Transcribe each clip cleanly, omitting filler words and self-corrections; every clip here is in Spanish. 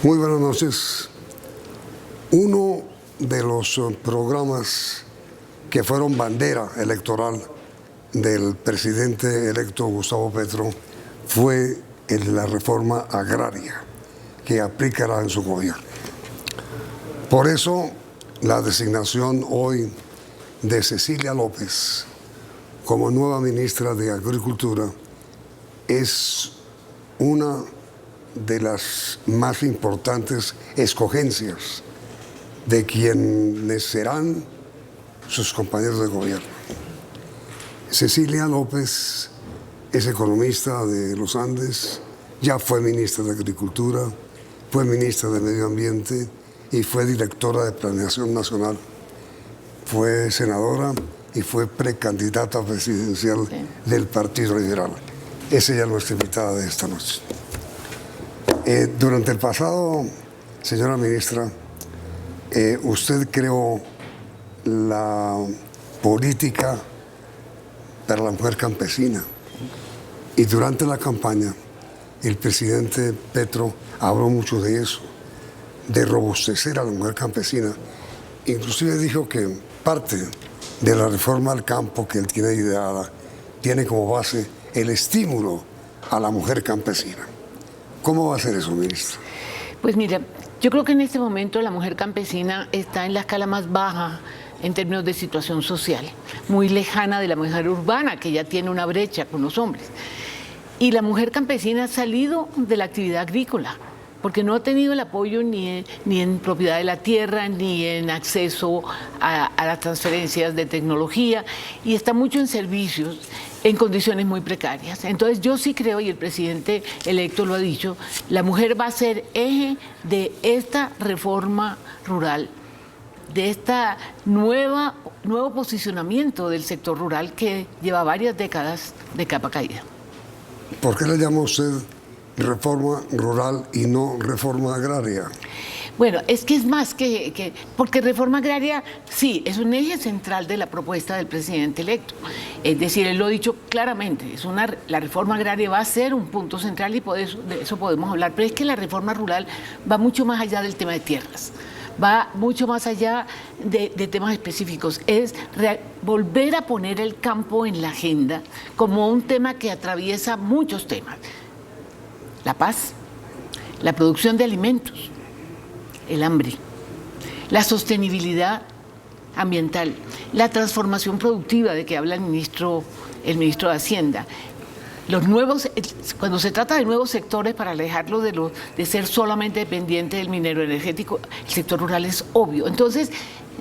Muy buenas noches. Uno de los programas que fueron bandera electoral del presidente electo Gustavo Petro fue el de la reforma agraria que aplicará en su gobierno. Por eso, la designación hoy de Cecilia López como nueva ministra de Agricultura es una de las más importantes escogencias de quienes serán sus compañeros de gobierno. Cecilia López es economista de los Andes, ya fue ministra de Agricultura, fue ministra de Medio Ambiente y fue directora de Planeación Nacional. Fue senadora y fue precandidata presidencial del Partido Liberal. Esa ya es nuestra invitada de esta noche. Durante el pasado, señora ministra, usted creó la política para la mujer campesina y durante la campaña el presidente Petro habló mucho de eso, de robustecer a la mujer campesina. Inclusive dijo que parte de la reforma al campo que él tiene ideada tiene como base el estímulo a la mujer campesina. ¿Cómo va a ser eso, ministra? Pues mira, yo creo que en este momento la mujer campesina está en la escala más baja en términos de situación social, muy lejana de la mujer urbana, que ya tiene una brecha con los hombres. Y la mujer campesina ha salido de la actividad agrícola, porque no ha tenido el apoyo ni en propiedad de la tierra, ni en acceso a las transferencias de tecnología, y está mucho en servicios, en condiciones muy precarias. Entonces yo sí creo, y el presidente electo lo ha dicho, la mujer va a ser eje de esta reforma rural, de esta nuevo posicionamiento del sector rural que lleva varias décadas de capa caída. ¿Por qué le llama usted reforma rural y no reforma agraria? Bueno, es que es más porque reforma agraria, sí, es un eje central de la propuesta del presidente electo. Es decir, él lo ha dicho claramente, la reforma agraria va a ser un punto central y de eso podemos hablar, pero es que la reforma rural va mucho más allá del tema de tierras, va mucho más allá de temas específicos. Es volver a poner el campo en la agenda como un tema que atraviesa muchos temas. La paz, la producción de alimentos, el hambre, la sostenibilidad ambiental, la transformación productiva de que habla el ministro de Hacienda, cuando se trata de nuevos sectores, para alejarlo de ser solamente dependiente del minero energético, el sector rural es obvio. Entonces,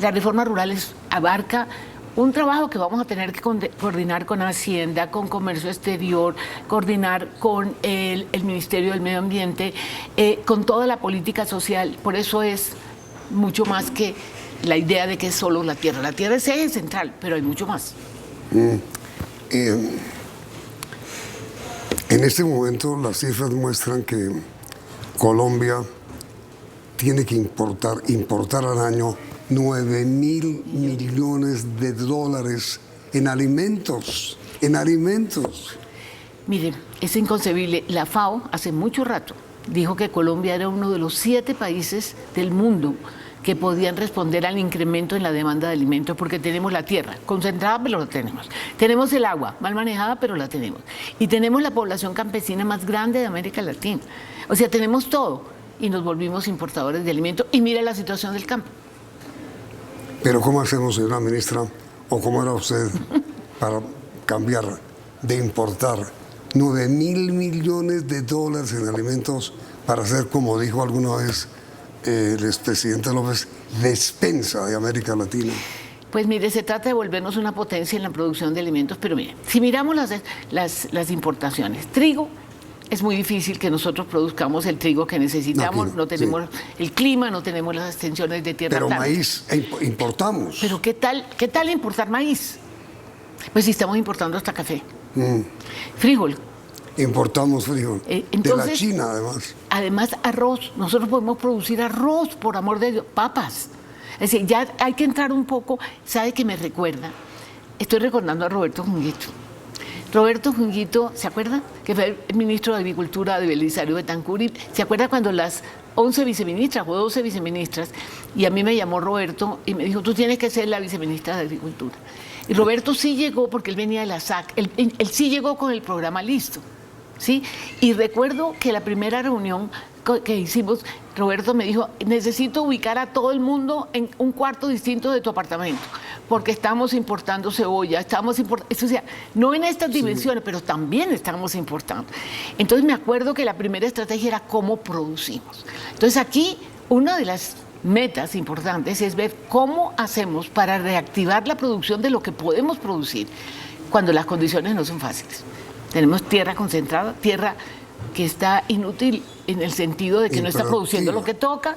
la reforma rural abarca un trabajo que vamos a tener que coordinar con Hacienda, con Comercio Exterior, coordinar con el Ministerio del Medio Ambiente, con toda la política social. Por eso es mucho más que la idea de que es solo la tierra. La tierra es eje central, pero hay mucho más. En este momento las cifras muestran que Colombia tiene que importar al año 9.000 millones de dólares en alimentos. Miren, es inconcebible. La FAO hace mucho rato dijo que Colombia era uno de los 7 países del mundo que podían responder al incremento en la demanda de alimentos, porque tenemos la tierra concentrada, pero la tenemos. Tenemos el agua mal manejada, pero la tenemos. Y tenemos la población campesina más grande de América Latina. O sea, tenemos todo y nos volvimos importadores de alimentos. Y mira la situación del campo. Pero ¿cómo hacemos, señora ministra, o cómo era usted para cambiar de importar 9.000 millones de dólares en alimentos para hacer, como dijo alguna vez el expresidente López, despensa de América Latina? Pues mire, se trata de volvernos una potencia en la producción de alimentos, pero mire, si miramos las importaciones, trigo, es muy difícil que nosotros produzcamos el trigo que necesitamos, no tenemos el clima, no tenemos las extensiones de tierra. Pero maíz importamos. Pero ¿qué tal importar maíz? Pues si estamos importando hasta café. Frijol. Importamos frijol. Entonces, de la China, además. Además, arroz. Nosotros podemos producir arroz, por amor de Dios, papas. Es decir, ya hay que entrar un poco. ¿Sabe qué me recuerda? Estoy recordando a Roberto Junguito. Roberto Junguito, ¿se acuerda? Que fue el ministro de Agricultura de Belisario Betancur. ¿Se acuerda cuando las 11 viceministras o 12 viceministras, y a mí me llamó Roberto y me dijo, tú tienes que ser la viceministra de Agricultura? Y Roberto sí llegó, porque él venía de la SAC, él sí llegó con el programa listo, ¿sí? Y recuerdo que la primera reunión que hicimos, Roberto me dijo, necesito ubicar a todo el mundo en un cuarto distinto de tu apartamento, porque estamos importando cebolla, o sea, no en estas dimensiones, pero también estamos importando. Entonces me acuerdo que la primera estrategia era cómo producimos. Entonces aquí una de las metas importantes es ver cómo hacemos para reactivar la producción de lo que podemos producir cuando las condiciones no son fáciles. Tenemos tierra concentrada, tierra que está inútil en el sentido de que no está produciendo lo que toca.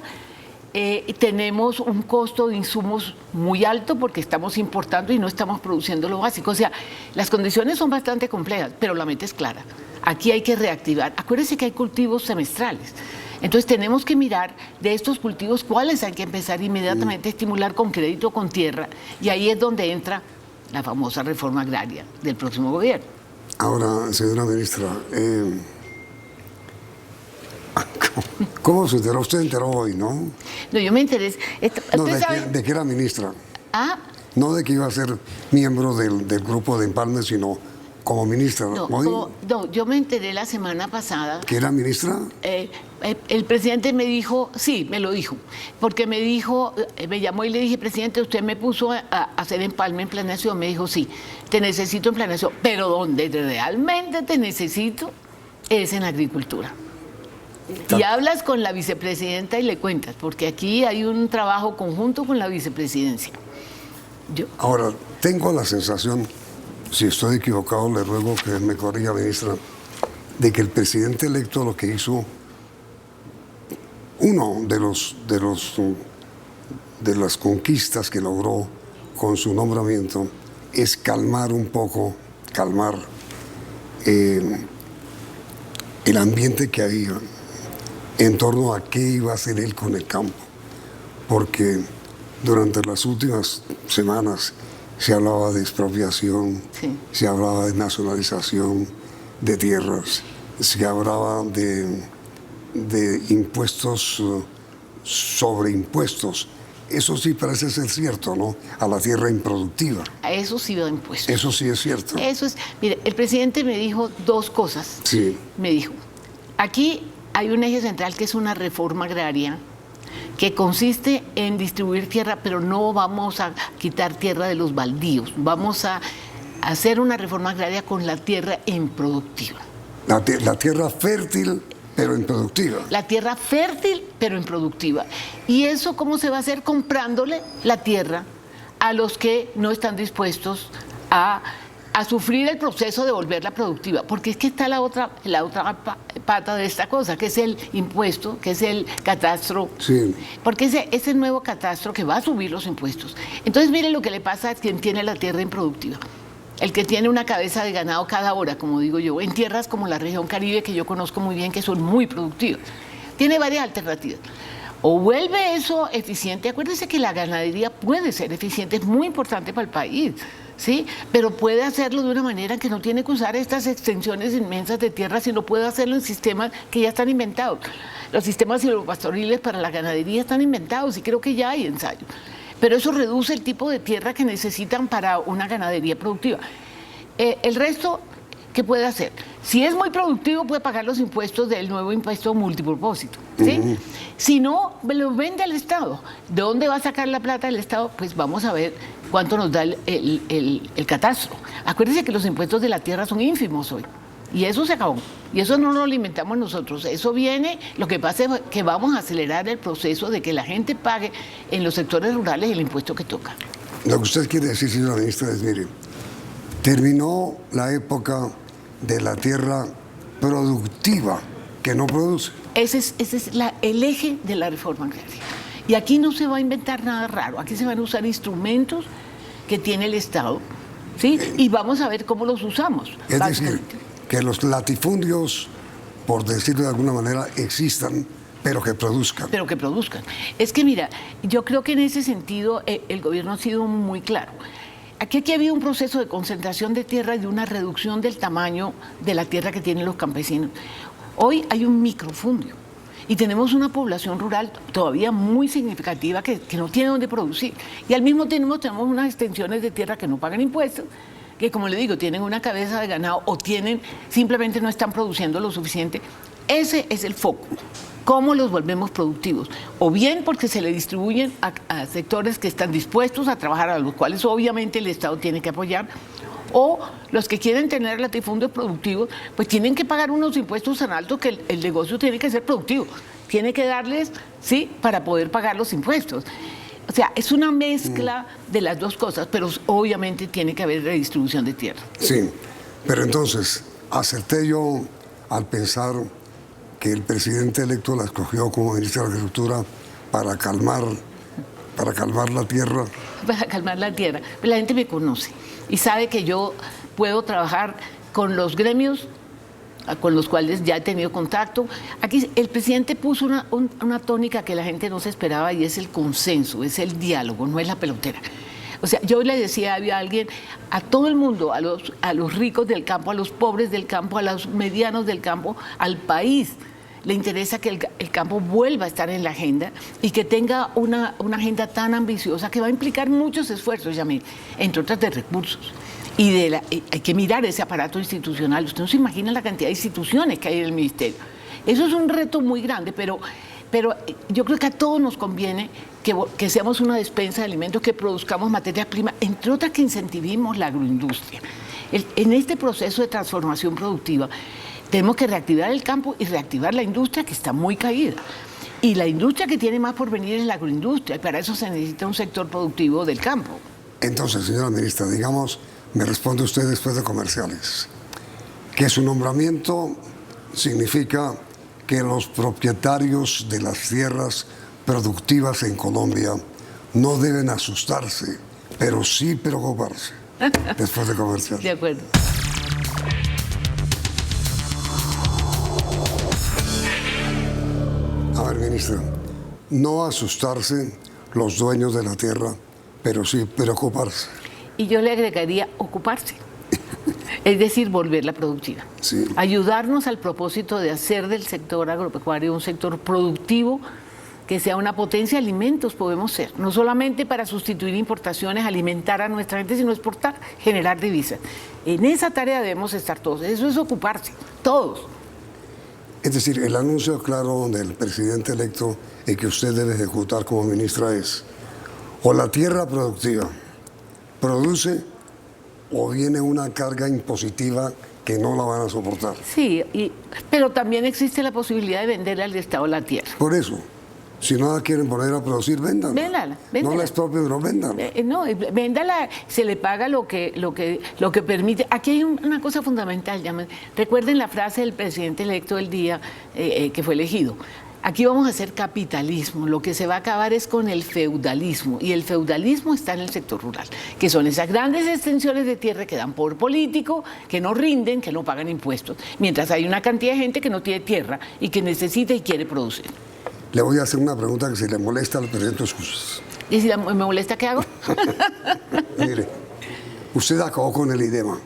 Tenemos un costo de insumos muy alto porque estamos importando y no estamos produciendo lo básico. O sea, las condiciones son bastante complejas, pero la meta es clara. Aquí hay que reactivar. Acuérdense que hay cultivos semestrales. Entonces tenemos que mirar de estos cultivos cuáles hay que empezar inmediatamente a estimular con crédito, con tierra. Y ahí es donde entra la famosa reforma agraria del próximo gobierno. Ahora, señora ministra, ¿cómo se enteró? Usted enteró hoy, ¿no? No, yo me enteré. No, de que era ministra. Ah. No de que iba a ser miembro del grupo de empalme, sino como ministra. No, yo me enteré la semana pasada. ¿Que era ministra? El presidente me dijo, sí, me lo dijo, porque me dijo, me llamó y le dije, presidente, usted me puso a hacer empalme en planeación. Me dijo, sí, te necesito en planeación, pero donde realmente te necesito es en agricultura. Y hablas con la vicepresidenta y le cuentas, porque aquí hay un trabajo conjunto con la vicepresidencia. Ahora, tengo la sensación, si estoy equivocado, le ruego que me corrija, ministra, de que el presidente electo lo que hizo, uno de las conquistas que logró con su nombramiento es calmar un poco, el ambiente que había en torno a qué iba a hacer él con el campo, porque durante las últimas semanas se hablaba de expropiación, sí, se hablaba de nacionalización de tierras, se hablaba de impuestos sobre impuestos. Eso sí parece ser cierto, ¿no? A la tierra improductiva. A eso sí va impuestos. Eso sí es cierto. Eso es. Mire, el presidente me dijo dos cosas. Sí. Me dijo, aquí hay un eje central que es una reforma agraria que consiste en distribuir tierra, pero no vamos a quitar tierra de los baldíos. Vamos a hacer una reforma agraria con la tierra improductiva. La tierra fértil, pero improductiva. La tierra fértil, pero improductiva. ¿Y eso cómo se va a hacer? Comprándole la tierra a los que no están dispuestos a sufrir el proceso de volverla productiva, porque es que está la otra pata de esta cosa, que es el impuesto, que es el catastro, sí, porque ese nuevo catastro que va a subir los impuestos. Entonces mire lo que le pasa a quien tiene la tierra improductiva, el que tiene una cabeza de ganado cada hora, como digo yo, en tierras como la región Caribe, que yo conozco muy bien, que son muy productivas. Tiene varias alternativas. O vuelve eso eficiente, acuérdense que la ganadería puede ser eficiente, es muy importante para el país, ¿sí? Pero puede hacerlo de una manera que no tiene que usar estas extensiones inmensas de tierra, sino puede hacerlo en sistemas que ya están inventados. Los sistemas silvopastoriles para la ganadería están inventados y creo que ya hay ensayos. Pero eso reduce el tipo de tierra que necesitan para una ganadería productiva. El resto, ¿qué puede hacer? Si es muy productivo, puede pagar los impuestos del nuevo impuesto multipropósito, ¿sí? Si no, lo vende al Estado. ¿De dónde va a sacar la plata el Estado? Pues vamos a ver cuánto nos da el catastro. Acuérdense que los impuestos de la tierra son ínfimos hoy. Y eso se acabó. Y eso no lo alimentamos nosotros. Eso viene, lo que pasa es que vamos a acelerar el proceso de que la gente pague en los sectores rurales el impuesto que toca. Lo que usted quiere decir, señora ministra, es, mire, terminó la época de la tierra productiva que no produce. Ese es el eje de la reforma agraria. Y aquí no se va a inventar nada raro. Aquí se van a usar instrumentos que tiene el Estado, ¿sí? Y vamos a ver cómo los usamos. Es decir, que los latifundios, por decirlo de alguna manera, existan, pero que produzcan. Pero que produzcan. Es que mira, yo creo que en ese sentido el gobierno ha sido muy claro. aquí ha habido un proceso de concentración de tierra y de una reducción del tamaño de la tierra que tienen los campesinos. Hoy hay un microfundio y tenemos una población rural todavía muy significativa que no tiene dónde producir. Y al mismo tiempo tenemos unas extensiones de tierra que no pagan impuestos, que como le digo, tienen una cabeza de ganado o simplemente no están produciendo lo suficiente. Ese es el foco. ¿Cómo los volvemos productivos? O bien porque se le distribuyen a sectores que están dispuestos a trabajar, a los cuales obviamente el Estado tiene que apoyar, o los que quieren tener latifundios productivos, pues tienen que pagar unos impuestos tan altos que el negocio tiene que ser productivo. Tiene que darles, sí, para poder pagar los impuestos. O sea, es una mezcla de las dos cosas, pero obviamente tiene que haber redistribución de tierra. Sí, pero entonces, acerté yo al pensar que el presidente electo la escogió como ministra de Agricultura para calmar la tierra. Para calmar la tierra. La gente me conoce y sabe que yo puedo trabajar con los gremios con los cuales ya he tenido contacto. Aquí el presidente puso una tónica que la gente no se esperaba y es el consenso, es el diálogo, no es la pelotera. O sea, yo le decía a alguien, a todo el mundo, a los ricos del campo, a los pobres del campo, a los medianos del campo, al país, le interesa que el campo vuelva a estar en la agenda y que tenga una agenda tan ambiciosa que va a implicar muchos esfuerzos, Yamil, entre otras de recursos. Y hay que mirar ese aparato institucional. Usted no se imagina la cantidad de instituciones que hay en el ministerio. Eso es un reto muy grande, pero yo creo que a todos nos conviene que seamos una despensa de alimentos, que produzcamos materias primas, entre otras que incentivemos la agroindustria. En este proceso de transformación productiva tenemos que reactivar el campo y reactivar la industria que está muy caída. Y la industria que tiene más por venir es la agroindustria, y para eso se necesita un sector productivo del campo. Entonces, señora ministra, digamos, me responde usted después de comerciales, que su nombramiento significa que los propietarios de las tierras productivas en Colombia no deben asustarse, pero sí preocuparse. Después de comerciales. De acuerdo. A ver, ministra, no asustarse los dueños de la tierra, pero sí preocuparse. Y yo le agregaría ocuparse, es decir, volverla productiva. Sí. Ayudarnos al propósito de hacer del sector agropecuario un sector productivo, que sea una potencia de alimentos, podemos ser. No solamente para sustituir importaciones, alimentar a nuestra gente, sino exportar, generar divisas. En esa tarea debemos estar todos. Eso es ocuparse, todos. Es decir, el anuncio claro del presidente electo y que usted debe ejecutar como ministra es: o la tierra productiva produce o viene una carga impositiva que no la van a soportar. Sí, pero también existe la posibilidad de venderle al Estado la tierra. Por eso, si no la quieren poner a producir, véndanla. Véndala. No la expropien, pero véndanla. No, véndala, se le paga lo que permite. Aquí hay una cosa fundamental. Recuerden la frase del presidente electo del día que fue elegido. Aquí vamos a hacer capitalismo, lo que se va a acabar es con el feudalismo, y el feudalismo está en el sector rural, que son esas grandes extensiones de tierra que dan por político, que no rinden, que no pagan impuestos, mientras hay una cantidad de gente que no tiene tierra y que necesita y quiere producir. Le voy a hacer una pregunta que si le molesta al presidente excusas. ¿Y si me molesta, qué hago? Mire, usted acabó con el IDEMA.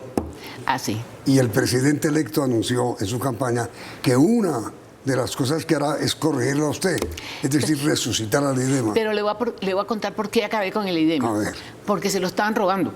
Ah, sí. Y el presidente electo anunció en su campaña que una de las cosas que hará es corregirlo a usted, es decir, resucitar al IDEMA. Pero le voy a contar por qué acabé con el IDEMA. A ver. Porque se lo estaban robando.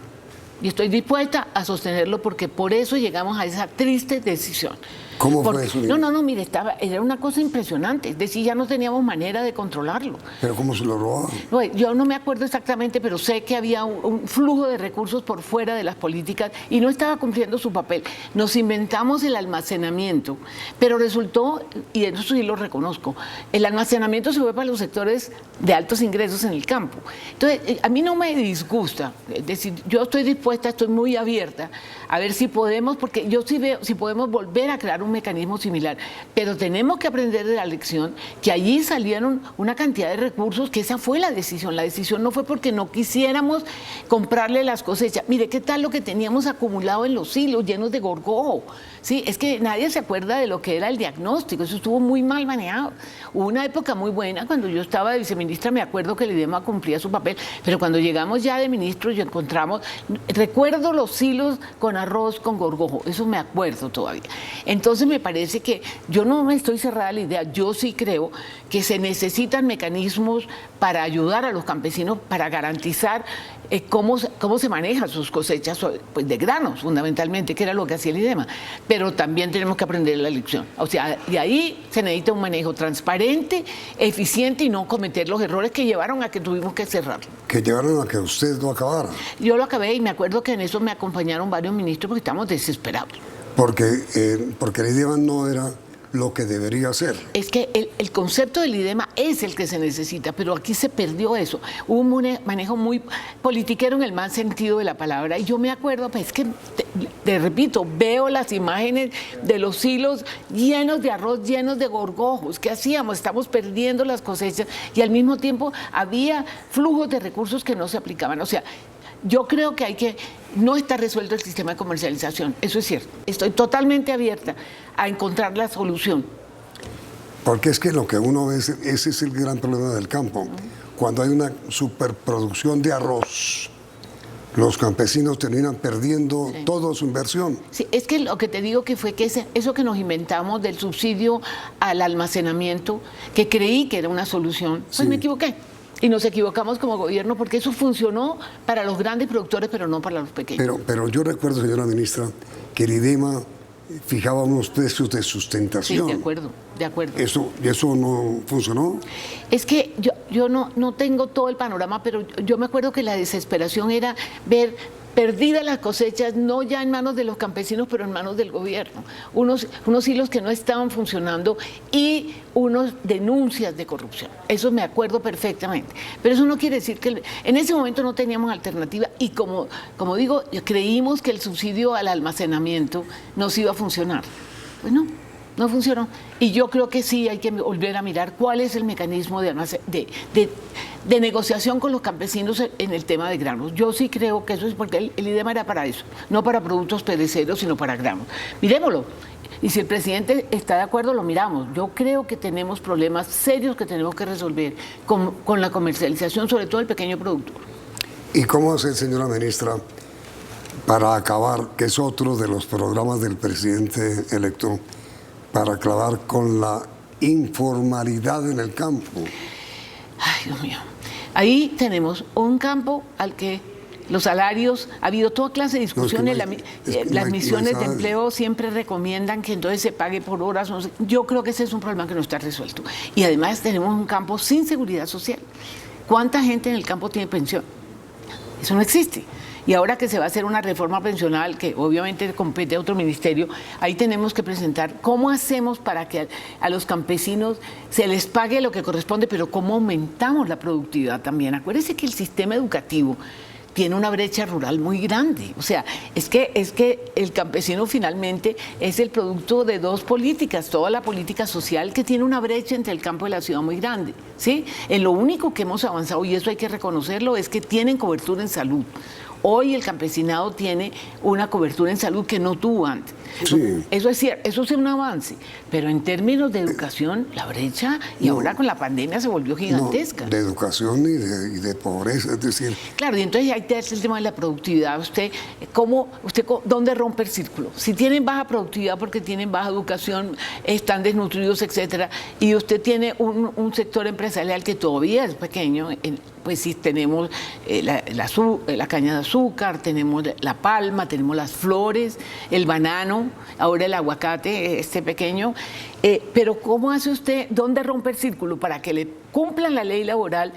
Y estoy dispuesta a sostenerlo porque por eso llegamos a esa triste decisión. ¿Cómo fue eso? No, mire, era una cosa impresionante. Es decir, ya no teníamos manera de controlarlo. ¿Pero cómo se lo robaban? No, yo no me acuerdo exactamente, pero sé que había un flujo de recursos por fuera de las políticas y no estaba cumpliendo su papel. Nos inventamos el almacenamiento, pero resultó, y eso sí lo reconozco, el almacenamiento se fue para los sectores de altos ingresos en el campo. Entonces, a mí no me disgusta. Es decir, yo estoy dispuesta, estoy muy abierta a ver si podemos, porque yo sí veo si podemos volver a crear un un mecanismo similar. Pero tenemos que aprender de la lección que allí salieron una cantidad de recursos, que esa fue la decisión. La decisión no fue porque no quisiéramos comprarle las cosechas. Mire, ¿qué tal lo que teníamos acumulado en los silos llenos de gorgojo? Sí, es que nadie se acuerda de lo que era el diagnóstico, eso estuvo muy mal manejado. Hubo una época muy buena, cuando yo estaba de viceministra, me acuerdo que el IDEMA cumplía su papel, pero cuando llegamos ya de ministros y encontramos, recuerdo los silos con arroz con gorgojo, eso me acuerdo todavía. Entonces me parece que yo no me estoy cerrada a la idea, yo sí creo que se necesitan mecanismos para ayudar a los campesinos, para garantizar cómo se manejan sus cosechas, pues de granos fundamentalmente, que era lo que hacía el IDEMA, pero también tenemos que aprender la lección. O sea, de ahí se necesita un manejo transparente, eficiente y no cometer los errores que llevaron a que tuvimos que cerrarlo. Que llevaron a que usted lo acabara. Yo lo acabé y me acuerdo que en eso me acompañaron varios ministros porque estábamos desesperados. Porque el IDEMA no era lo que debería ser. Es que el concepto del IDEMA es el que se necesita, pero aquí se perdió eso. Hubo un manejo muy politiquero en el mal sentido de la palabra. Y yo me acuerdo, pues es que, te repito, veo las imágenes de los silos llenos de arroz, llenos de gorgojos. ¿Qué hacíamos? Estamos perdiendo las cosechas y al mismo tiempo había flujos de recursos que no se aplicaban. O sea, yo creo que no está resuelto el sistema de comercialización, eso es cierto. Estoy totalmente abierta a encontrar la solución. Porque es que lo que uno ve, ese es el gran problema del campo. Cuando hay una superproducción de arroz, los campesinos terminan perdiendo toda su inversión. Sí, es que lo que te digo que fue que eso que nos inventamos del subsidio al almacenamiento, que creí que era una solución, pues me equivoqué. Y nos equivocamos como gobierno porque eso funcionó para los grandes productores, pero no para los pequeños. Pero yo recuerdo, señora ministra, que el IDEMA fijaba unos precios de sustentación. Sí, de acuerdo. ¿Y eso no funcionó? Es que yo no tengo todo el panorama, pero yo me acuerdo que la desesperación era ver perdidas las cosechas, no ya en manos de los campesinos, pero en manos del gobierno. Unos hilos que no estaban funcionando y unas denuncias de corrupción. Eso me acuerdo perfectamente. Pero eso no quiere decir que en ese momento no teníamos alternativa y como digo, creímos que el subsidio al almacenamiento nos iba a funcionar. Pues no funcionó. Y yo creo que sí hay que volver a mirar cuál es el mecanismo de negociación con los campesinos en el tema de granos. Yo sí creo que eso es porque el IDEMA era para eso, no para productos perecederos, sino para granos. Miremoslo. Y si el presidente está de acuerdo, lo miramos. Yo creo que tenemos problemas serios que tenemos que resolver con la comercialización, sobre todo el pequeño productor. ¿Y cómo hace, señora ministra, para acabar, que es otro de los programas del presidente electo, para acabar con la informalidad en el campo? Ay, Dios mío. Ahí tenemos un campo al que los salarios, ha habido toda clase de discusiones, las misiones de empleo siempre recomiendan que entonces se pague por horas. No sé. Yo creo que ese es un problema que no está resuelto. Y además tenemos un campo sin seguridad social. ¿Cuánta gente en el campo tiene pensión? Eso no existe. Y ahora que se va a hacer una reforma pensional, que obviamente compete a otro ministerio, ahí tenemos que presentar cómo hacemos para que a los campesinos se les pague lo que corresponde, pero cómo aumentamos la productividad también. Acuérdense que el sistema educativo tiene una brecha rural muy grande. O sea, es que el campesino finalmente es el producto de dos políticas, toda la política social que tiene una brecha entre el campo y la ciudad muy grande, ¿sí? En lo único que hemos avanzado, y eso hay que reconocerlo, es que tienen cobertura en salud. Hoy el campesinado tiene una cobertura en salud que no tuvo antes. Eso es cierto, eso es un avance, pero en términos de educación, la brecha, y ahora con la pandemia se volvió gigantesca. De educación y de pobreza, es decir. Claro, y entonces ahí te hace el tema de la productividad. ¿Dónde rompe el círculo? Si tienen baja productividad porque tienen baja educación, están desnutridos, etcétera, y usted tiene un sector empresarial que todavía es pequeño, pues sí tenemos la caña de azúcar, tenemos la palma, tenemos las flores, el banano, ahora el aguacate, pequeño. Pero ¿cómo hace usted? ¿Dónde rompe el círculo? Para que le cumplan la ley laboral,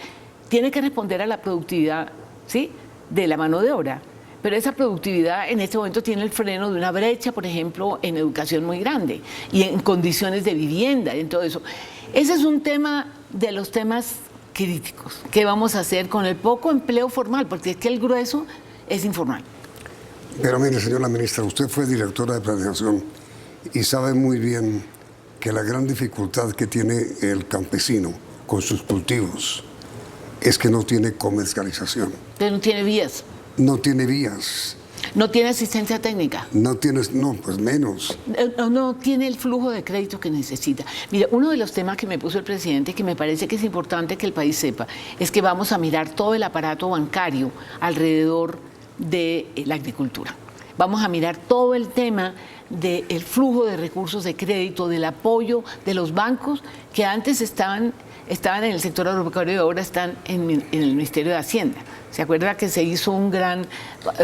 tiene que responder a la productividad, ¿sí?, de la mano de obra. Pero esa productividad en este momento tiene el freno de una brecha, por ejemplo, en educación muy grande y en condiciones de vivienda, en todo eso. Ese es un tema de los temas críticos. ¿Qué vamos a hacer con el poco empleo formal? Porque es que el grueso es informal. Pero mire, señora ministra, usted fue directora de planeación y sabe muy bien que la gran dificultad que tiene el campesino con sus cultivos es que no tiene comercialización. Pero no tiene vías. No tiene vías. No tiene asistencia técnica. No tienes, no, pues menos. No tiene el flujo de crédito que necesita. Mira, uno de los temas que me puso el presidente, que me parece que es importante que el país sepa, es que vamos a mirar todo el aparato bancario alrededor de la agricultura. Vamos a mirar todo el tema del flujo de recursos de crédito, del apoyo de los bancos que antes estaban en el sector agropecuario y ahora están en el Ministerio de Hacienda. ¿Se acuerda que se hizo un gran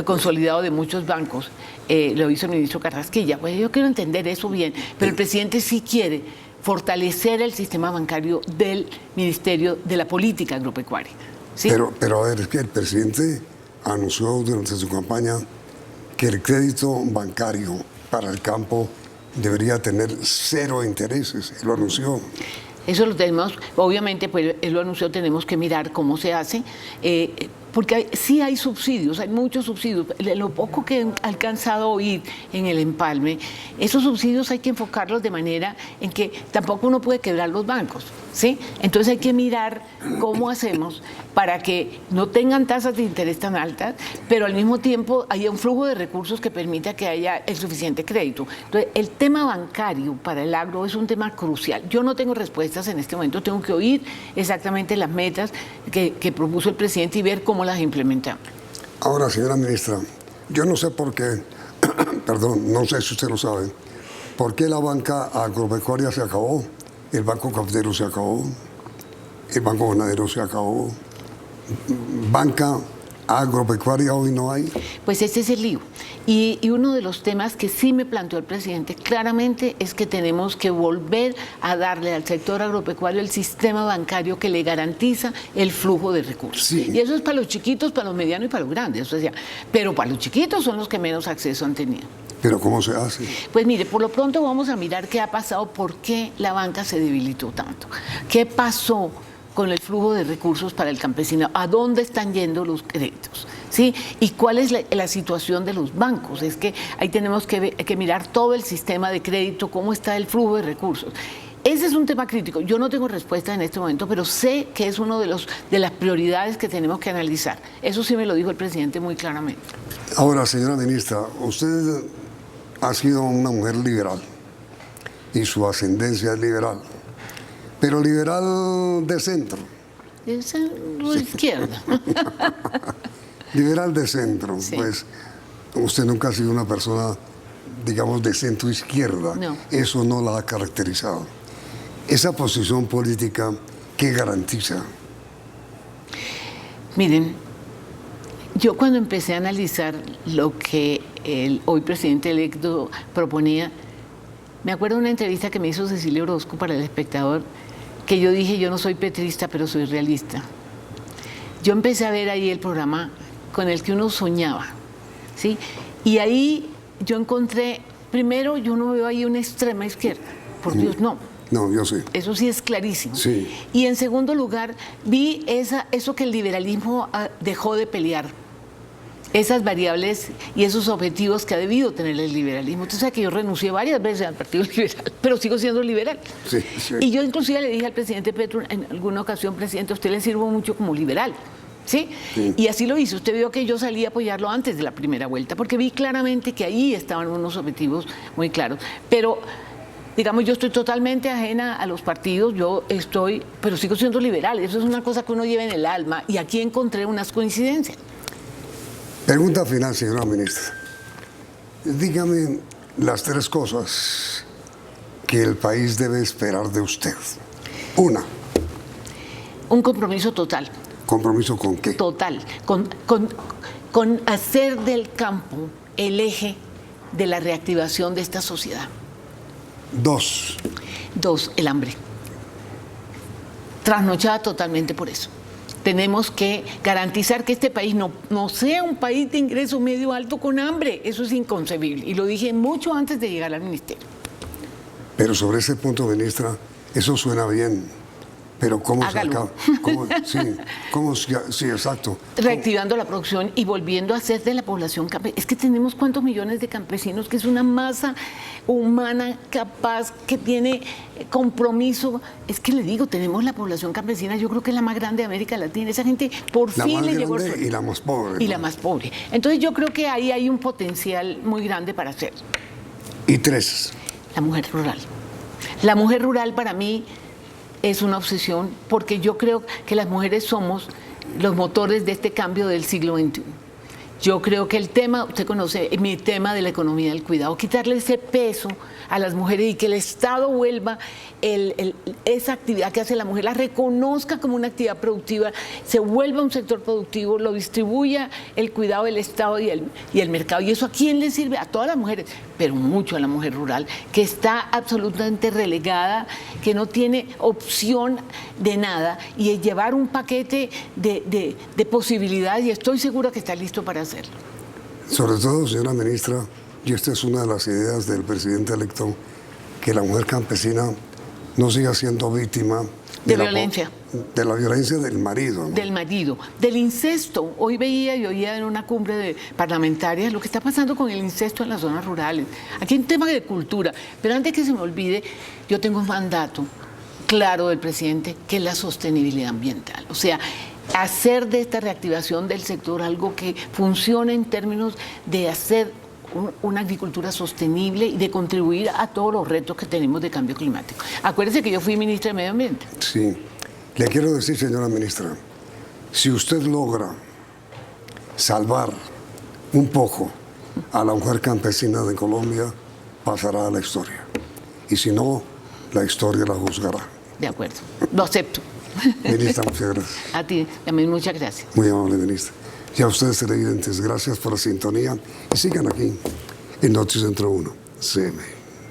consolidado de muchos bancos? Lo hizo el ministro Carrasquilla. Pues yo quiero entender eso bien, pero el presidente sí quiere fortalecer el sistema bancario del Ministerio de la Política Agropecuaria. ¿Sí? Pero a ver, es que el presidente anunció durante su campaña que el crédito bancario para el campo debería tener 0 intereses. Él lo anunció. Eso lo tenemos, obviamente, pues él lo anunció, tenemos que mirar cómo se hace, porque sí hay subsidios, hay muchos subsidios. Lo poco que he alcanzado a oír en el empalme, esos subsidios hay que enfocarlos de manera en que tampoco uno puede quebrar los bancos, ¿sí? Entonces hay que mirar cómo hacemos para que no tengan tasas de interés tan altas, pero al mismo tiempo haya un flujo de recursos que permita que haya el suficiente crédito. Entonces, el tema bancario para el agro es un tema crucial. Yo no tengo respuestas en este momento, tengo que oír exactamente las metas que propuso el presidente y ver cómo las implementamos. Ahora, señora ministra, yo no sé por qué, perdón, no sé si usted lo sabe, por qué la banca agropecuaria se acabó, el banco cafetero se acabó, el banco ganadero se acabó, banca agropecuaria hoy no hay. Pues ese es el lío. Y uno de los temas que sí me planteó el presidente claramente es que tenemos que volver a darle al sector agropecuario el sistema bancario que le garantiza el flujo de recursos. Sí. Y eso es para los chiquitos, para los medianos y para los grandes. O sea, pero para los chiquitos son los que menos acceso han tenido. ¿Pero cómo se hace? Pues mire, por lo pronto vamos a mirar qué ha pasado, por qué la banca se debilitó tanto. ¿Qué pasó con el flujo de recursos para el campesino? ¿A dónde están yendo los créditos? ¿Sí? ¿Y cuál es la situación de los bancos? Es que ahí tenemos que mirar todo el sistema de crédito, cómo está el flujo de recursos. Ese es un tema crítico. Yo no tengo respuesta en este momento, pero sé que es uno de las prioridades que tenemos que analizar. Eso sí me lo dijo el presidente muy claramente. Ahora, señora ministra, usted ha sido una mujer liberal y su ascendencia es liberal, pero liberal de centro. De izquierda. Liberal de centro, Sí. Pues usted nunca ha sido una persona, digamos, de centro izquierda. No. Eso no la ha caracterizado. Esa posición política, ¿qué garantiza? Miren, yo cuando empecé a analizar lo que el hoy presidente electo proponía, me acuerdo de una entrevista que me hizo Cecilia Orozco para El Espectador, que yo dije, yo no soy petrista, pero soy realista. Yo empecé a ver ahí el programa con el que uno soñaba, ¿sí? Y ahí yo encontré, primero, yo no veo ahí una extrema izquierda, por Dios, no. No, yo sé. Eso sí es clarísimo. Sí. Y en segundo lugar, vi eso que el liberalismo dejó de pelear. Esas variables y esos objetivos que ha debido tener el liberalismo. Usted sabe que yo renuncié varias veces al Partido Liberal, pero sigo siendo liberal. Sí, sí. Y yo inclusive le dije al presidente Petro en alguna ocasión, presidente, a usted le sirvo mucho como liberal. ¿Sí? Sí. Y así lo hizo. Usted vio que yo salí a apoyarlo antes de la primera vuelta, porque vi claramente que ahí estaban unos objetivos muy claros. Pero, digamos, yo estoy totalmente ajena a los partidos, pero sigo siendo liberal. Eso es una cosa que uno lleva en el alma, y aquí encontré unas coincidencias. Pregunta final, señora ministra. Dígame las 3 cosas que el país debe esperar de usted. Una, Un compromiso total. ¿compromiso con qué? Total, con hacer del campo el eje de la reactivación de esta sociedad. 2, 2, el hambre. Trasnochada totalmente por eso. Tenemos que garantizar que este país no sea un país de ingreso medio alto con hambre. Eso es inconcebible. Y lo dije mucho antes de llegar al ministerio. pero sobre ese punto, ministra, eso suena bien, Pero ¿cómo se Hágalo. acaba? Sí, exacto. Reactivando la producción y volviendo a hacer de la población campesina. Es que tenemos cuántos millones de campesinos, que es una masa humana capaz, que tiene compromiso. Es que le digo, tenemos la población campesina, yo creo que es la más grande de América Latina. Esa gente por La fin más le llegó el grande sueño. y la más pobre. Y ¿no? la más pobre. Entonces yo creo que ahí hay un potencial muy grande para hacer. Y 3. La mujer rural. La mujer rural para mí es una obsesión porque yo creo que las mujeres somos los motores de este cambio del siglo XXI. Yo creo que el tema, usted conoce mi tema de la economía del cuidado, quitarle ese peso a las mujeres y que el Estado vuelva esa actividad que hace la mujer, la reconozca como una actividad productiva, se vuelva un sector productivo, lo distribuya el cuidado del Estado y el mercado. ¿Y eso a quién le sirve? A todas las mujeres, pero mucho a la mujer rural, que está absolutamente relegada, que no tiene opción de nada, y es llevar un paquete de posibilidades, y estoy segura que está listo para hacerlo. Sobre todo, señora ministra, y esta es una de las ideas del presidente electo, que la mujer campesina no siga siendo víctima de violencia. De la violencia del marido. ¿no? Del marido, del incesto. Hoy veía y oía en una cumbre de parlamentarias lo que está pasando con el incesto en las zonas rurales. Aquí hay un tema de cultura, pero antes que se me olvide, yo tengo un mandato claro del presidente, que es la sostenibilidad ambiental. O sea, hacer de esta reactivación del sector algo que funcione en términos de hacer una agricultura sostenible y de contribuir a todos los retos que tenemos de cambio climático. Acuérdese que yo fui ministra de Medio Ambiente. Sí. Le quiero decir, señora ministra, si usted logra salvar un poco a la mujer campesina de Colombia, pasará a la historia. Y si no, la historia la juzgará. De acuerdo, lo acepto. Ministra, muchas gracias. A ti también muchas gracias. Muy amable, ministra. Y a ustedes, televidentes, gracias por la sintonía. Y sigan aquí en Noticias Centro 1, CM.